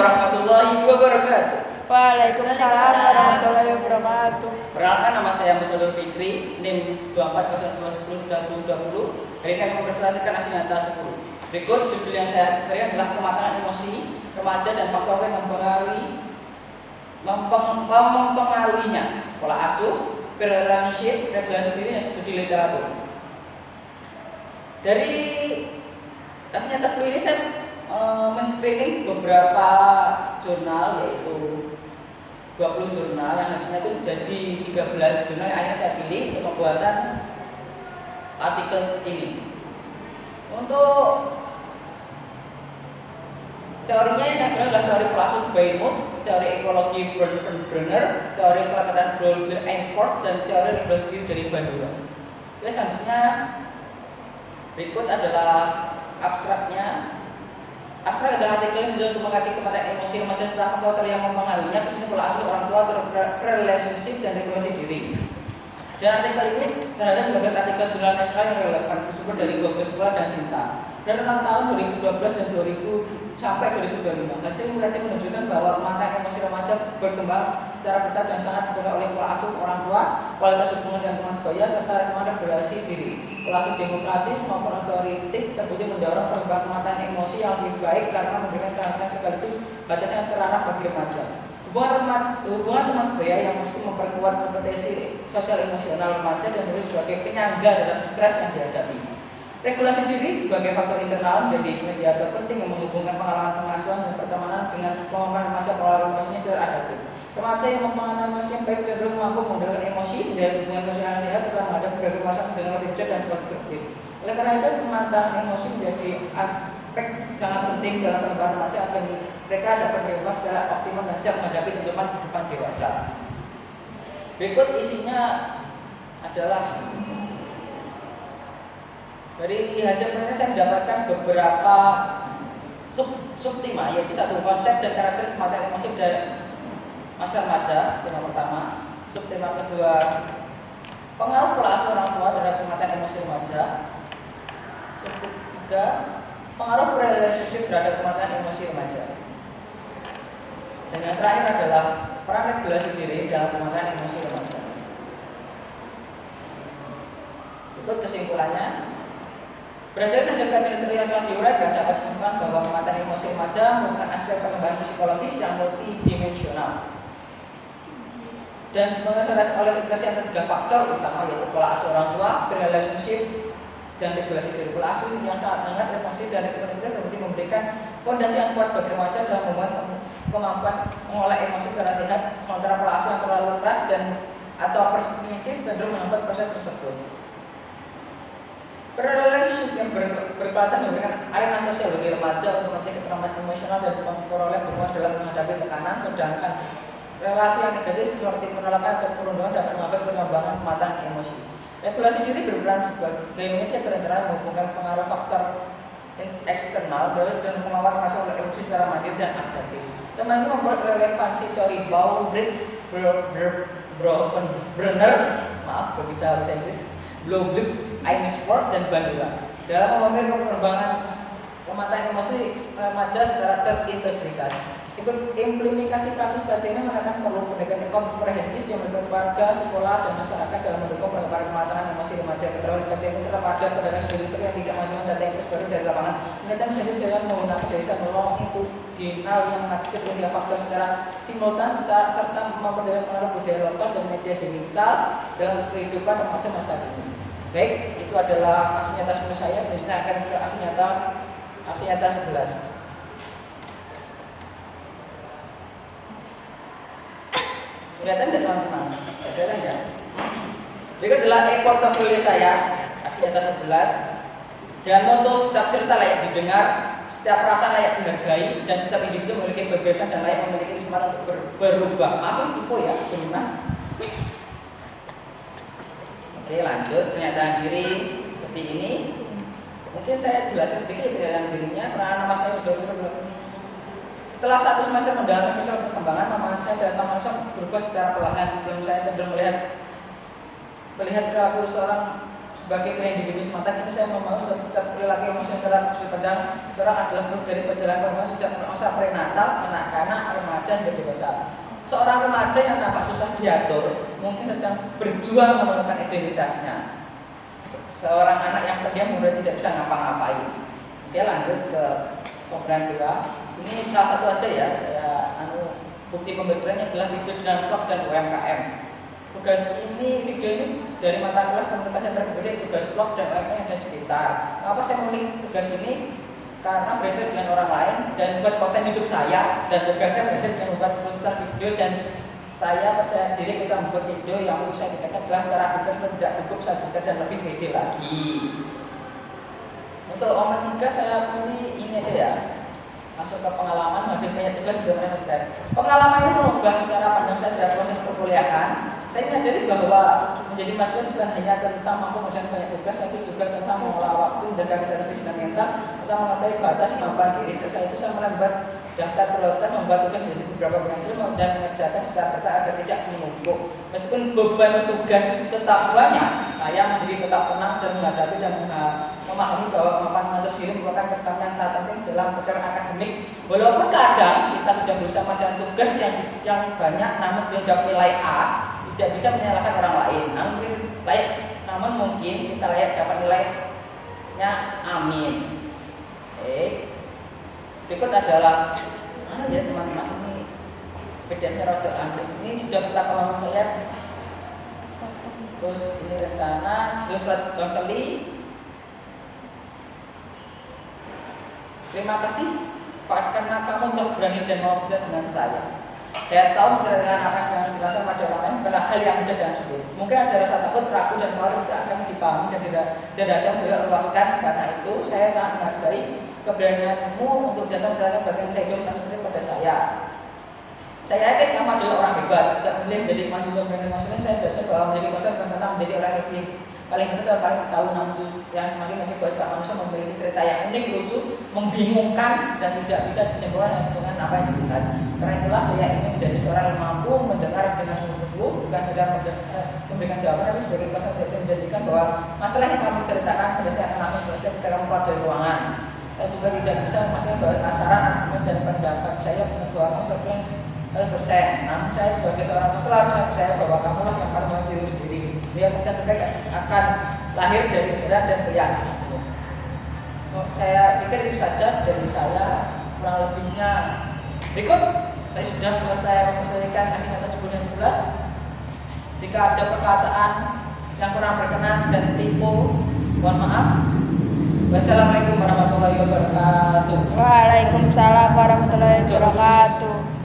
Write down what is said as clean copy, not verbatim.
warahmatullahi wabarakatuh. Waalaikumsalam warahmatullahi wabarakatuh. Perkenalkan, nama saya Musadul Fikri, NIM 2402103020. Hari ini akan mempresentasikan aksi nyata 10. Berikut judul yang saya berikan adalah pematangan emosi remaja dan faktor yang mempengaruhinya, pola asuh, relationship, regulasi diri, dan studi literatur. Dari aksi nyata 10 ini saya men-screening beberapa jurnal, yaitu 20 jurnal yang hasilnya itu jadi 13 jurnal yang akhirnya saya pilih untuk pembuatan artikel ini. Untuk teorinya ini adalah teori pola asuh Baymouth, teori ekologi Brenner, teori kelekatan Ainsworth, dan teori regulasi diri dari Bandura. Oke, selanjutnya berikut adalah abstraknya. Abstrak adalah artikel yang untuk mengkaji kematangan emosi remaja setelah faktor yang mempengaruhinya, khususnya pola asuh orang tua, relationship, dan regulasi diri. Dan artikel ini terhadap 12 artikel jurnal nasional yang relevan bersumber dari Google Scholar dan Sinta. Dan dalam tahun 2012 dan 2000 sampai 2025, hasil kajian menunjukkan bahwa pematangan emosi remaja berkembang secara ketat dan sangat dipengaruhi oleh pola asuh orang tua, kualitas hubungan dan teman sebaya, serta regulasi diri. Pola asuh demokratis maupun otoritatif terbukti mendorong perkembangan pematangan emosi yang lebih baik karena memberikan keahlian sekaligus batas yang terarah bagi remaja. Hubungan teman sebaya yang mesti memperkuat kompetensi sosial emosional remaja dan terus sebagai penyangga dalam stres yang dihadapi. Regulasi diri sebagai faktor internal menjadi mediator penting yang menghubungkan pengalaman pengasuhan dan pertemanan dengan kemampuan remaja mengelola emosinya secara adaptif. Remaja yang mempunyai emosi yang baik cenderung mampu mengendalikan emosi, menjalin hubungan sosial yang sehat, serta menghadapi berbagai masalah dengan lebih bijak dan konstruktif. Oleh karena itu, pematangan emosi menjadi aspek sangat penting dalam perkembangan remaja agar mereka dapat berkembang secara optimal dan siap menghadapi tuntutan kehidupan dewasa. Berikut isinya adalah dari hasil penelitian saya mendapatkan beberapa subtema, yaitu satu, konsep dan karakter pematangan emosi dari masa remaja, tema pertama. Subtema kedua, pengaruh pola asuh orang tua terhadap pematangan emosi remaja. Subtema ketiga, pengaruh relationship terhadap pematangan emosi remaja. Dan yang terakhir adalah peran regulasi diri dalam pematangan emosi remaja. Untuk kesimpulannya, berdasarkan hasil kajian yang telah diuraikan, dapat disimpulkan bahwa pematangan emosi remaja merupakan aspek perkembangan psikologis yang multidimensional dan dipengaruhi oleh integrasi antara tiga faktor utama, yaitu pola asuh orang tua, relationship, dan regulasi diri. Pola asuh yang sangat hangat, responsif, dan ekonomi terbukti memberikan fondasi yang kuat bagi remaja dalam membangun kemampuan mengolah emosi secara sehat, sementara pola asuh yang terlalu keras dan atau permisif cenderung menghambat proses tersebut. Relationship yang berkualitas memberikan arena sosial bagi remaja untuk melatih keterampilan emosional dan memperoleh dukungan dalam menghadapi tekanan, sedangkan relasi yang negatif seperti penolakan atau perundungan dapat menghambat perkembangan pematangan emosi. Regulasi diri berperan sebagai media antara menghubungkan pengaruh faktor eksternal dan kemampuan remaja oleh emosi secara mandiri dan adaptif. Teman ini membuat relevansi teori Bowditch, Brenner, bahasa Inggris, Bloomberg, Ainsworth, dan Bandura dalam memahami perkembangan pematangan emosi remaja secara terintegritas. Implementasi praktis kajian ini menekan perlu pendekatan komprehensif yang melibatkan warga, sekolah, dan masyarakat dalam mendukung perkembangan pematangan emosi remaja. Keterangan kajian ini terhadap pedagang spiritual yang tidak menghasilkan data yang terus baru dari lapangan. Penelitian menjadi jalan menggunakan desa longitudinal yang mengacu tiga faktor secara simultan serta memperdalam pengaruh budaya lokal dan media digital dalam kehidupan remaja masa kini. Baik, itu adalah aksi nyata 10 saya. Selanjutnya akan ke aksi nyata 11. Kelihatan tidak teman-teman? Kelihatan tidak? Berikut adalah e-portfolio saya, aksi nyata 11. Dan moto, setiap cerita layak didengar, setiap rasa layak dihargai, dan setiap individu memiliki kebebasan dan layak memiliki kesempatan untuk berubah. Maaf, tipu ya, benar. Oke, lanjut. Pernyataan diri seperti ini. Mungkin saya jelaskan sedikit pernyataan dirinya. Nama saya sudah. Setelah 1 semester mendalami proses perkembangan, pemahaman saya dan manusia berubah secara perlahan. Sebelum saya cenderung melihat perilaku sebagai individu semata ini saya membangun setiap perilaku emosi secara sudut pandang seorang adalah produk dari perjalanan hormon sejak masa prenatal, anak-anak, remaja hingga dewasa. Seorang remaja yang tampak susah diatur mungkin sedang berjuang menemukan identitasnya. Seorang anak yang pendiam mudah tidak bisa ngapa-ngapain. Oke, lanjut ke pemberian kedua. Ini salah satu aja ya, saya bukti pembelajarannya adalah video dan vlog dan UMKM. Tugas ini, video ini dari mata kuliah komunikasi antar pribadi, tugas vlog dan UMKM yang ada sekitar. Kenapa saya memilih tugas ini? Karena belajar dengan orang lain dan buat konten YouTube saya, dan tugasnya belajar dengan membuat penutusan video, dan saya percaya diri kita membuat video yang perlu saya tingkatkan adalah cara bicara supaya tidak cukup, saya bicara dan lebih pede lagi. Untuk omen 3 saya pilih ini aja ya, masuk ke pengalaman, hampir banyak tugas sudah merasa selesai. Pengalaman ini merubah cara pandang saya terhadap proses perkuliahan. Saya menyadari bahwa menjadi mahasiswa bukan hanya tentang mampu mengerjakan banyak tugas, tapi juga tentang mengelola waktu, menjaga kesehatan fisik dan mental, serta mengetahui batas kemampuan diri. Setelah itu saya mulai membuat daftar prioritas, membuat tugas menjadi beberapa bagian kecil dan mengerjakan secara bertahap agar tidak menumpuk. Meskipun beban tugas tetap banyak, saya menjadi tetap tenang dan menghadapi dan memahami bahwa kemampuan mengatur diri merupakan keterampilan yang sangat penting dalam pencapaian akademik. Walaupun kadang kita sudah berusaha mengerjakan tugas yang banyak namun belum dapat nilai A, tidak bisa menyalahkan orang lain. Namun mungkin kita layak dapat nilainya amin. Berikut adalah mana ya teman-teman, ini bedanya rada aneh. Ini sudah peta pengalaman saya. Terus ini rencana, terus konseling. Terima kasih Pak karena kamu telah berani dan mau bicara dengan saya. Saya tahu menceritakan apa yang sedang dirasakan pada orang lain bukanlah hal yang mudah dan sulit. Mungkin ada rasa takut, ragu, dan khawatir tidak akan dipahami dan tidak bisa luaskan. Karena itu saya sangat menghargai keberanianmu untuk datang menceritakan bagian saya hidup dan cerita pada saya. Saya yakin kamu adalah orang hebat. Sejak memilih menjadi mahasiswa branding konseling, saya belajar bahwa menjadi konselor bukan tentang menjadi orang yang lebih paling benar, paling tahu, namun yang semakin lagi bahwa setiap manusia memiliki cerita yang unik, lucu, membingungkan, dan tidak bisa disimpulkan dengan apa yang dilihat. Karena itulah saya ingin menjadi seorang yang mampu mendengar dengan sungguh-sungguh, bukan sekedar memberikan jawaban, tapi sebagai konselor tidak menjanjikan bahwa masalah yang kamu ceritakan pada saya akan langsung selesai ketika kamu keluar dari ruangan. Saya juga tidak bisa memastikan bahwa saran, argumen, dan pendapat saya bahwa kamu seperti 100%. Namun saya sebagai seorang konselor, saya percaya bahwa kamulah yang akan mengambil diri sendiri. Dia terbaik akan lahir dari sadar dan keyakinan. Saya pikir itu saja dari saya, kurang lebihnya berikut. Saya sudah selesai menyelesaikan asing atas 10 dan 11. Jika ada perkataan yang kurang berkenan dan tipu, mohon maaf. Wassalamualaikum warahmatullahi wabarakatuh. Waalaikumsalam warahmatullahi wabarakatuh.